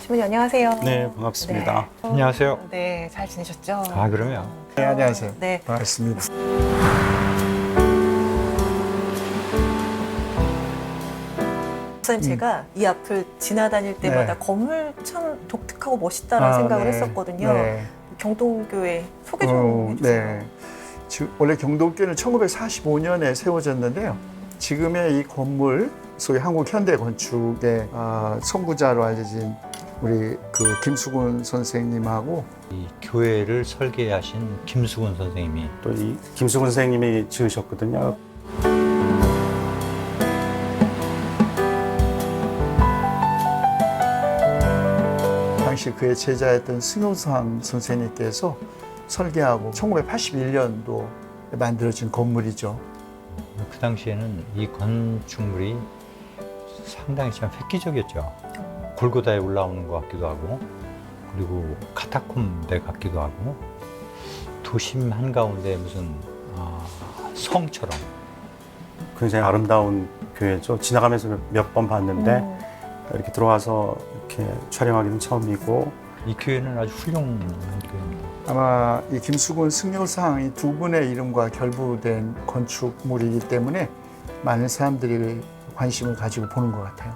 신부님 안녕하세요. 네, 반갑습니다. 네. 안녕하세요. 네, 잘 지내셨죠? 아, 그럼요. 네, 안녕하세요. 네. 반갑습니다. 선생님, 제가 이 앞을 지나다닐 때마다 네. 건물 참 독특하고 멋있다라는 생각을 했었거든요. 네. 경동교회 소개 좀 해주세요. 네. 원래 경동교회는 1945년에 세워졌는데요. 지금의 이 건물, 소위 한국 현대 건축의 선구자로 알려진 우리 김수근 선생님하고 이 교회를 설계하신 김수근 선생님이 또 이 김수근 선생님이 지으셨거든요. 당시 그의 제자였던 승효상 선생님께서 설계하고 1981년도 만들어진 건물이죠. 그 당시에는 이 건축물이 상당히 참 획기적이었죠. 골고다에 올라오는 것 같기도 하고, 그리고 카타콤대 같기도 하고, 도심 한가운데 무슨 성처럼. 굉장히 아름다운 교회죠. 지나가면서 몇 번 봤는데 이렇게 들어와서 이렇게 촬영하기는 처음이고. 이 교회는 아주 훌륭한 교회입니다. 아마 이 김수근 승효상 이 두 분의 이름과 결부된 건축물이기 때문에 많은 사람들이 관심을 가지고 보는 것 같아요.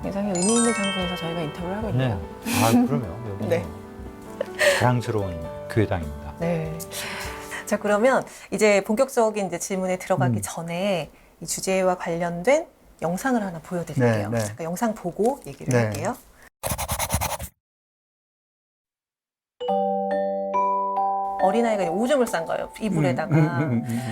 굉장히 의미 있는 장소에서 저희가 인터뷰를 하고 네. 있네요. 아, 그럼요. 여기 네. 자랑스러운 교회당입니다. 네. 자, 그러면 이제 본격적인 이제 질문에 들어가기 전에 이 주제와 관련된 영상을 하나 보여드릴게요. 네, 네. 잠깐 영상 보고 얘기를 네. 할게요. 어린아이가 오줌을 싼 거예요, 이불에다가.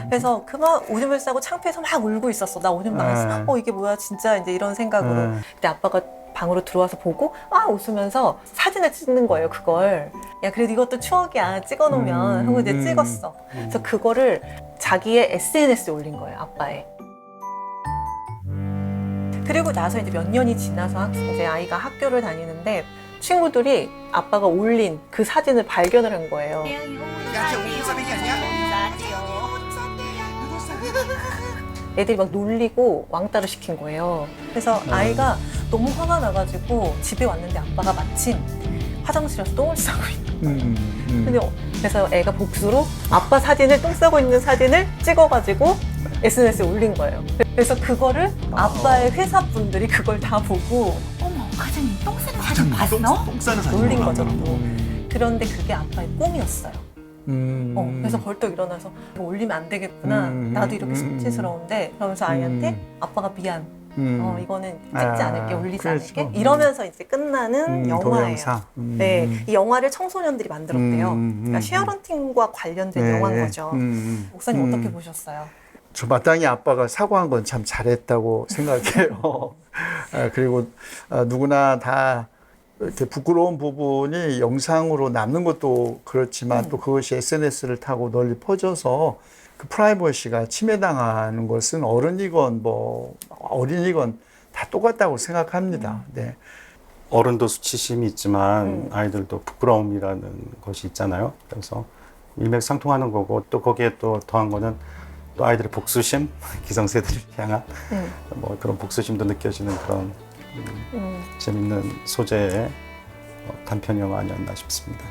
그래서 그만 오줌을 싸고 창피해서 막 울고 있었어. 나 오줌 많았어. 이게 뭐야, 진짜 이제 이런 생각으로. 근데 아빠가 방으로 들어와서 보고 막 웃으면서 사진을 찍는 거예요, 그걸. 야, 그래도 이것도 추억이야. 찍어놓으면 하고 이제 찍었어. 그래서 그거를 자기의 SNS에 올린 거예요, 아빠의. 그리고 나서 이제 몇 년이 지나서 이제 아이가 학교를 다니는데 친구들이 아빠가 올린 그 사진을 발견을 한 거예요. 애들이 막 놀리고 왕따를 시킨 거예요. 그래서 아이가 너무 화가 나가지고 집에 왔는데 아빠가 마침 화장실에서 똥을 싸고 있는 거예요. 근데 그래서 애가 복수로 아빠 사진을, 똥 싸고 있는 사진을 찍어가지고 SNS에 올린 거예요. 그래서 그거를 아빠의 회사 분들이 그걸 다 보고 어머, 과장님 똥 싸는 사진 봤어? 똥 싸는 사진 놀린 거죠. 올라왔더라고. 또. 그런데 그게 아빠의 꿈이었어요. 그래서 벌떡 일어나서 이거 올리면 안 되겠구나. 나도 이렇게 수치스러운데. 그러면서 아이한테 아빠가 미안. 이거는 찍지 않을게, 올리지 그렇죠. 않을게. 이러면서 이제 끝나는 영화예요. 동영상. 네, 이 영화를 청소년들이 만들었대요. 그러니까 쉐어런팅과 관련된 네. 영화인 거죠. 목사님 어떻게 보셨어요? 저 마땅히 아빠가 사과한 건 참 잘했다고 생각해요. 그리고 누구나 다 이렇게 부끄러운 부분이 영상으로 남는 것도 그렇지만 또 그것이 SNS를 타고 널리 퍼져서 그 프라이버시가 침해당하는 것은 어른이건 어린이건 다 똑같다고 생각합니다. 네. 어른도 수치심이 있지만 아이들도 부끄러움이라는 것이 있잖아요. 그래서 일맥상통하는 거고, 또 거기에 또 더한 거는 또 아이들의 복수심, 기성세대를 향한 그런 복수심도 느껴지는 그런 재밌는 소재의 단편 영화 아니었나 싶습니다.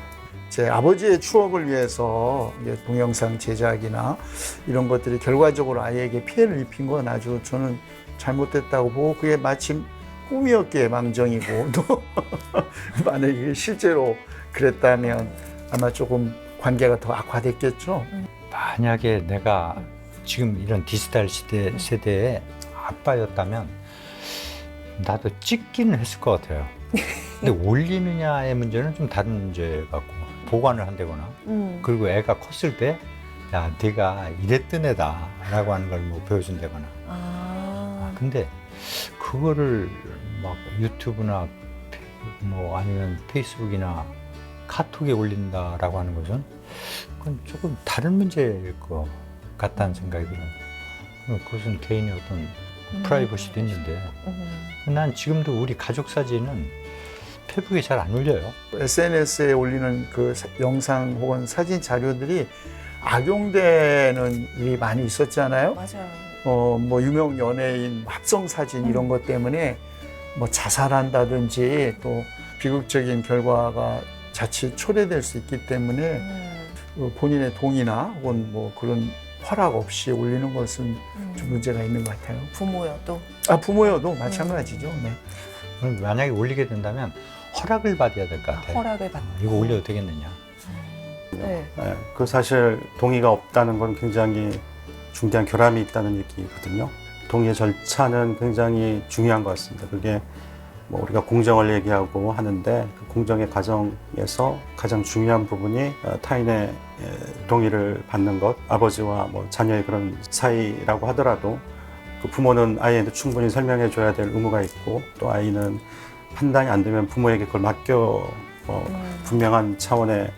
제 아버지의 추억을 위해서 이제 동영상 제작이나 이런 것들이 결과적으로 아이에게 피해를 입힌 건 아주 저는 잘못됐다고 보고, 그게 마침 꿈이었기에 망정이고, 또 만약에 실제로 그랬다면 아마 조금 관계가 더 악화됐겠죠. 만약에 내가 지금 이런 디지털 세대의 아빠였다면 나도 찍기는 했을 것 같아요. 근데 올리느냐의 문제는 좀 다른 문제 같고, 보관을 한다거나 그리고 애가 컸을 때 야, 네가 이랬던 애다 라고 하는 걸 뭐 보여준다거나. 근데 그거를 막 유튜브나 아니면 페이스북이나 카톡에 올린다라고 하는 것은 그건 조금 다른 문제일 것 같다는 생각이 들어요. 그것은 개인의 어떤 프라이버시도 있는데, 난 지금도 우리 가족 사진은 페이북에 잘 안 올려요. SNS에 올리는 그 영상 혹은 사진 자료들이 악용되는 일이 많이 있었잖아요. 맞아요. 유명 연예인 합성 사진 이런 것 때문에 자살한다든지 또 비극적인 결과가 자칫 초래될 수 있기 때문에 본인의 동의나 혹은 뭐 그런 허락 없이 올리는 것은 좀 문제가 있는 것 같아요. 부모여도. 부모여도 마찬가지죠. 네. 그럼 만약에 올리게 된다면 허락을 받아야 될 것 같아요. 허락을 받. 이거 올려도 되겠느냐? 네. 예, 그 사실 동의가 없다는 건 굉장히 중대한 결함이 있다는 얘기거든요. 동의 절차는 굉장히 중요한 것 같습니다. 그게 뭐 우리가 공정을 얘기하고 하는데 그 공정의 과정에서 가장 중요한 부분이 타인의 동의를 받는 것, 아버지와 뭐 자녀의 그런 사이라고 하더라도 그 부모는 아이한테 충분히 설명해 줘야 될 의무가 있고 또 아이는 판단이 안 되면 부모에게 그걸 맡겨 분명한 차원의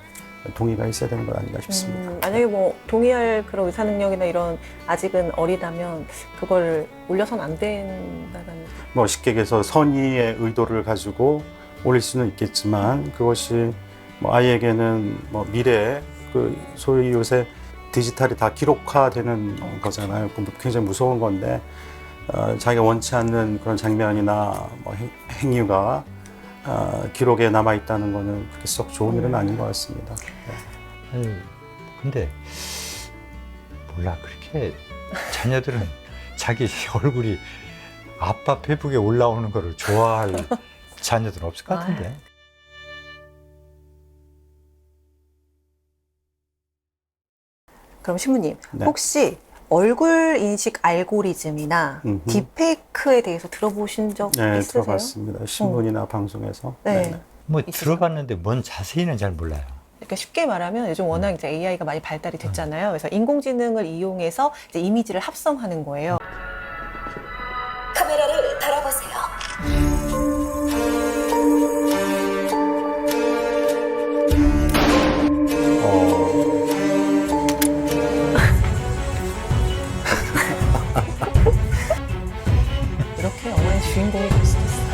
동의가 있어야 되는 것 아닌가 싶습니다. 만약에 뭐 동의할 그런 의사 능력이나 이런 아직은 어리다면 그걸 올려선 안 된다는. 뭐 쉽게 얘기해서 선의의 의도를 가지고 올릴 수는 있겠지만 그것이 뭐 아이에게는 뭐 미래에 그 소위 요새 디지털이 다 기록화되는 거잖아요. 굉장히 무서운 건데 자기가 원치 않는 그런 장면이나 뭐 행위가 기록에 남아 있다는 거는 그렇게 썩 좋은 일은 아닌 것 같습니다. 네. 아유, 근데 몰라 그렇게 자녀들은 자기 얼굴이 아빠 페북에 올라오는 거를 좋아할 자녀들 없을 것 같은데. 그럼 신부님, 네. 혹시 얼굴 인식 알고리즘이나 딥페이크에 대해서 들어보신 적 네, 있으세요? 들어봤습니다. 신문이나 방송에서. 네. 네네. 뭐 있어요? 들어봤는데 뭔 자세히는 잘 몰라요. 그러니까 쉽게 말하면 요즘 워낙 이제 AI가 많이 발달이 됐잖아요. 그래서 인공지능을 이용해서 이제 이미지를 합성하는 거예요. 카메라를 달아보세요. 이렇게 영화의 주인공이 될 수도 있어요.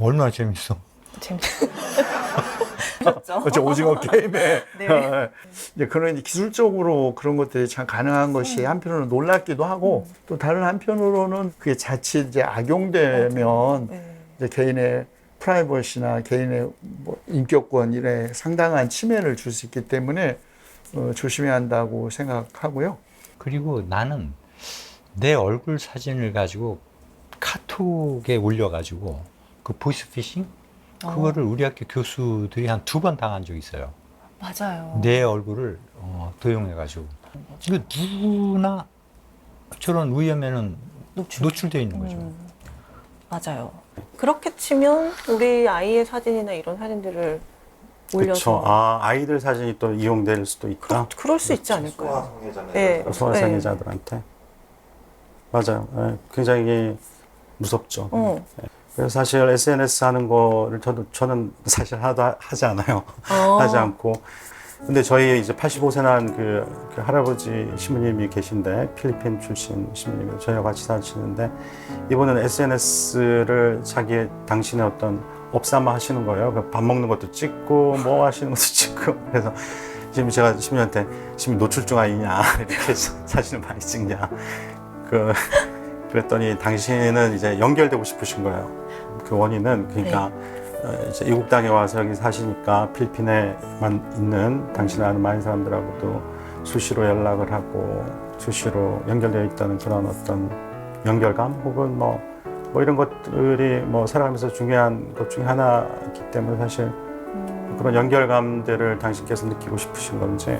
얼마나 재밌어. 재밌죠? 그렇죠. 오징어 게임에. 네. 이제 그런 기술적으로 그런 것들이 참 가능한 것이 한편으로는 놀랍기도 하고 또 다른 한편으로는 그게 자칫 이제 악용되면 네. 이제 개인의 프라이버시나 개인의 뭐 인격권 이래 상당한 침해를 줄 수 있기 때문에 조심해야 한다고 생각하고요. 그리고 나는 내 얼굴 사진을 가지고 카톡에 올려가지고 그 보이스피싱? 그거를 우리 학교 교수들이 한 2번 당한 적이 있어요. 맞아요. 내 얼굴을 도용해가지고. 이거 누구나 저런 위험에는 노출되어 있는 거죠. 맞아요. 그렇게 치면 우리 아이의 사진이나 이런 사진들을 올려서 그렇죠. 아이들 사진이 또 이용될 수도 있다. 그럴 수 있지 않을까요? 소아성애자네. 네. 소아성애자들한테. 맞아요. 네, 굉장히 무섭죠. 그래서 사실 SNS 하는 거를 저는 사실 하나도 하지 않아요. 하지 않고. 근데 저희 이제 85세 난 그 할아버지 신부님이 계신데 필리핀 출신 신부님이 저희와 같이 사시는데 이분은 SNS를 당신의 어떤 업사마 하시는 거예요. 밥 먹는 것도 찍고 뭐 하시는 것도 찍고. 그래서 지금 제가 신부님한테 지금 노출증 아니냐 이렇게 사진을 많이 찍냐. 그랬더니 당신은 이제 연결되고 싶으신 거예요. 그 원인은 그러니까 이제 이국 땅에 와서 여기 사시니까 필리핀에만 있는 당신을 아는 많은 사람들하고도 수시로 연락을 하고 수시로 연결되어 있다는 그런 어떤 연결감 혹은 뭐 이런 것들이 뭐 살아가면서 중요한 것 중에 하나이기 때문에 사실 그런 연결감들을 당신께서 느끼고 싶으신 건지